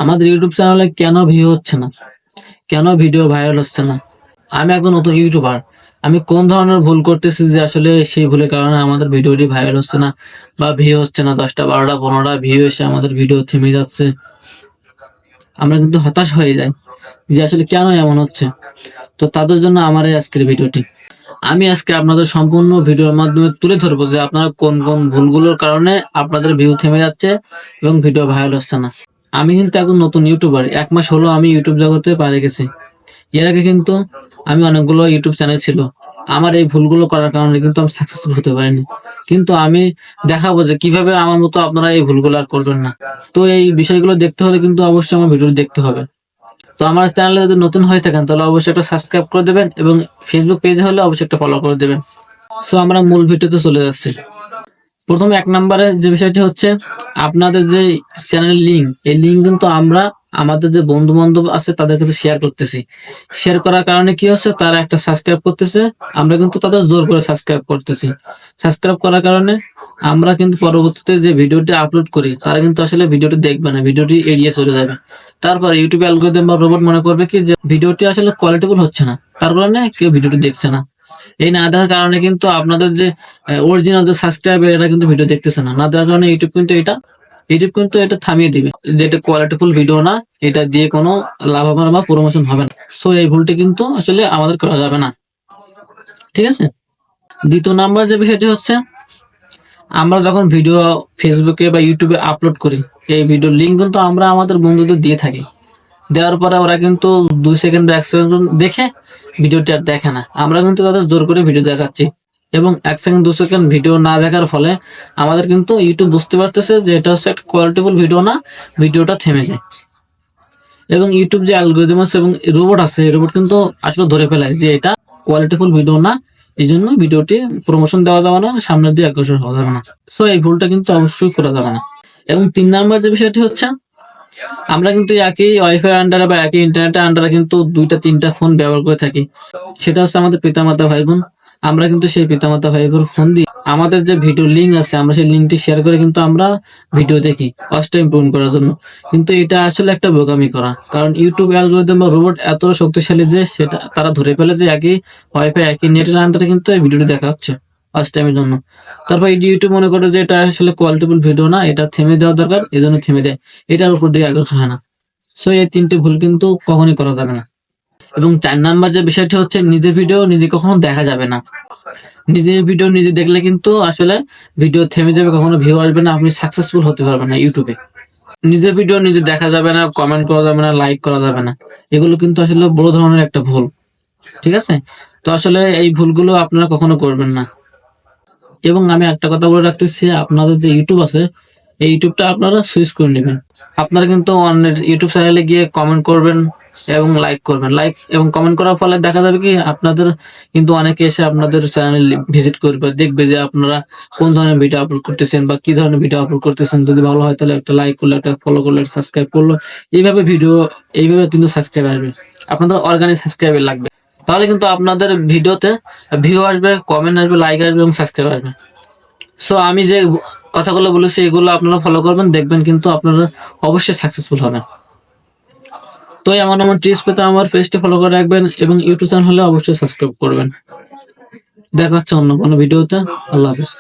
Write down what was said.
আমাদের ইউটিউব চ্যানেলে কেন ভিউ হচ্ছে না, কেন ভিডিও ভাইরাল হচ্ছে না? আমি একজন নতুন ইউটিউবার, আমি কোন ধরনের ভুল করতেছি যে আসলে সেই ভুলের কারণে আমাদের ভিডিওটি ভাইরাল হচ্ছে না বা ভিউ হচ্ছে না? 10টা 12টা 15টা ভিউ এসে আমাদের ভিডিও থেমে যাচ্ছে। আমরা কিন্তু হতাশ হয়ে যাই যে আসলে কেন এমন হচ্ছে। তো তাদের জন্য আমার এই আজকের ভিডিওটি। আমি আজকে আপনাদের সম্পূর্ণ ভিডিওর মাধ্যমে তুলে ধরবো যে আপনারা কোন কোন ভুলগুলোর কারণে আপনাদের ভিউ থেমে যাচ্ছে এবং ভিডিও ভাইরাল হচ্ছে না। আমি কিন্তু এখন নতুন ইউটিউবার, 1 মাস হলো আমি ইউটিউব জগতে পা রেখেছি। এর আগে কিন্তু আমি অনেকগুলো ইউটিউব চ্যানেল ছিল, আমার এই ভুলগুলো করার কারণে কিন্তু আমি সাকসেসফুল হতে পারিনি। কিন্তু আমি দেখাবো যে কিভাবে আমার মতো আপনারা এই ভুলগুলো আর করবেন না। তো এই বিষয়গুলো দেখতে হলে কিন্তু অবশ্যই আমার ভিডিও দেখতে হবে। তো আমার চ্যানেলে যদি নতুন হয়ে থাকেন তাহলে অবশ্যই একটা সাবস্ক্রাইব করে দেবেন এবং ফেসবুক পেজে হলে অবশ্যই একটা ফলো করে দেবেন। সো আমরা মূল ভিডিওতে চলে যাচ্ছি। প্রথমে 1 নম্বরে যে বিষয়টি হচ্ছে, আপনাদের যে চ্যানেলের লিঙ্ক, এই লিঙ্ক কিন্তু আমরা আমাদের যে বন্ধু বান্ধব আছে তাদের কাছে শেয়ার করতেছি। শেয়ার করার কারণে কি হচ্ছে, তারা একটা সাবস্ক্রাইব করতেছে, আমরা কিন্তু তাদের জোর করে সাবস্ক্রাইব করতেছি। সাবস্ক্রাইব করার কারণে আমরা কিন্তু পরবর্তীতে যে ভিডিওটি আপলোড করি তারা কিন্তু আসলে ভিডিওটি দেখবে না, ভিডিওটি এড়িয়ে চলে যাবে। তারপর ইউটিউব অ্যালগরিদম বা রোবট মনে করবে কি যে ভিডিওটি আসলে কোয়ালিটিফুল হচ্ছে না, তার কারণে কেউ ভিডিওটি দেখছে না। এই না দেওয়ার কারণে কিন্তু আপনাদের যে অরিজিনাল যে সাবস্ক্রাইবার এরা কিন্তু ভিডিও দেখতেছে না, না দেওয়ার কারণে ইউটিউব কিন্তু এটা থামিয়ে দিবে যে এটা কোয়ালিটিফুল ভিডিও না, এটা দিয়ে কোনো লাভবান বা প্রমোশন হবে না। সো এই ভুলটি কিন্তু আসলে আমাদের করা যাবে না, ঠিক আছে? দ্বিতীয় নাম্বার যে বিষয়টি হচ্ছে, আমরা যখন ভিডিও ফেসবুকে বা ইউটিউবে আপলোড করি, এই ভিডিও লিঙ্ক কিন্তু আমরা আমাদের বন্ধুদের দিয়ে থাকি। দেওয়ার পরে ওরা কিন্তু 2 সেকেন্ড বা 1 সেকেন্ড দেখে ভিডিওটি আর দেখে না, আমরা কিন্তু তাদের জোর করে ভিডিও দেখাচ্ছি। এবং 1 সেকেন্ড 2 সেকেন্ড ভিডিও না দেখার ফলে আমাদের কিন্তু ইউটিউব বুঝতে পারতেছে যে এটা হচ্ছে একটা কোয়ালিটিফুল ভিডিও না, ভিডিওটা থেমে যায়। এবং ইউটিউব যে অ্যালগরিদম আছে এবং রোবট আছে, রোবট কিন্তু আসলে ধরে ফেলায় যে এটা কোয়ালিটিফুল ভিডিও না, এই জন্য ভিডিওটি প্রমোশন দেওয়া যাবে না, সামনের দিয়ে অগ্রসর হওয়া যাবে না। সো এই ভুলটা কিন্তু অবশ্যই করা যাবে না। এবং 3 নাম্বার যে বিষয়টি হচ্ছে, আমরা কিন্তু একই ওয়াইফাই আন্ডারে বা একই ইন্টারনেটের আন্ডারে কিন্তু 2টা 3টা ফোন ব্যবহার করে থাকি। সেটা হচ্ছে আমাদের পিতামাতা ভাই বোন। আমরা কিন্তু সেই পিতামাতা ভাই বোন ফোন দিয়ে আমাদের যে ভিডিও লিঙ্ক আছে, আমরা সেই লিঙ্কটি শেয়ার করে কিন্তু আমরা ভিডিও দেখি ওয়াচ টাইম পূরণ করার জন্য। কিন্তু এটা আসলে একটা বোকামি করা, কারণ ইউটিউব অ্যালগরিদম বা রোবট এত শক্তিশালী যে সেটা তারা ধরে ফেলে যে একই ওয়াইফাই একই নেটের আন্ডারে কিন্তু এই ভিডিওটি দেখা হচ্ছে ওয়াচ টাইমের জন্য। তারপর ইউটিউব মনে করে যে এটা আসলে কোয়ালিটিফুল ভিডিও না, এটা থেমে দেওয়া দরকার, এই জন্য থেমে দেয়, এটার উপর দিকে আগ্রসর হয় না। সো এই 3টে ভুল কিন্তু কখনোই করা যাবে না। এবং 4 নাম্বার যে বিষয়টি হচ্ছে, নিজের ভিডিও নিজে কখনো দেখা যাবে না। নিজের ভিডিও নিজে দেখলে কিন্তু আসলে ভিডিও থেমে যাবে, কখনো ভিউ আসবে না, আপনি সাকসেসফুল হতে পারবেন না ইউটিউবে। নিজের ভিডিও নিজে দেখা যাবে না, কমেন্ট করা যাবে না, লাইক করা যাবে না, এগুলো কিন্তু আসলে বড় ধরনের একটা ভুল, ঠিক আছে? তো আসলে এই ভুলগুলো আপনারা কখনো করবেন না। এবং আমি একটা কথা বলে রাখতেছি, আপনাদের যে ইউটিউব আছে এই ইউটিউবটা আপনারা সুইচ করে নেবেন। আপনারা কিন্তু অন্যের ইউটিউব চ্যানেলে গিয়ে কমেন্ট করবেন এবং লাইক করবেন। লাইক এবং কমেন্ট করার ফলে দেখা যাবে কি আপনাদের কিন্তু অনেকে এসে আপনাদের চ্যানেল ভিজিট করবে, দেখবে যে আপনারা কোন ধরনের ভিডিও আপলোড করতেছেন বা কি ধরনের ভিডিও আপলোড করতেছেন। যদি ভালো হয় তাহলে একটা লাইক করলো, একটা ফলো করলো, একটা সাবস্ক্রাইব করলো। এইভাবে কিন্তু সাবস্ক্রাইব আসবে। আপনাদের অর্গানিক সাবস্ক্রাইবার লাগবে। তাহলে কিন্তু আপনাদের ভিডিওতে ভিউ আসবে, কমেন্ট আসবে, লাইক আসবে এবং সাবস্ক্রাইব আসবে। সো আমি যে কথাগুলো বলেছি এগুলো আপনারা ফলো করবেন, দেখবেন কিন্তু আপনারা অবশ্যই সাকসেসফুল হবেন। তো এমন এমন টিপস পেতে আমার পেজটি ফলো করে রাখবেন এবং ইউটিউব চ্যানেল হলে অবশ্যই সাবস্ক্রাইব করবেন। দেখা হচ্ছে অন্য কোনো ভিডিওতে। আল্লাহ হাফেজ।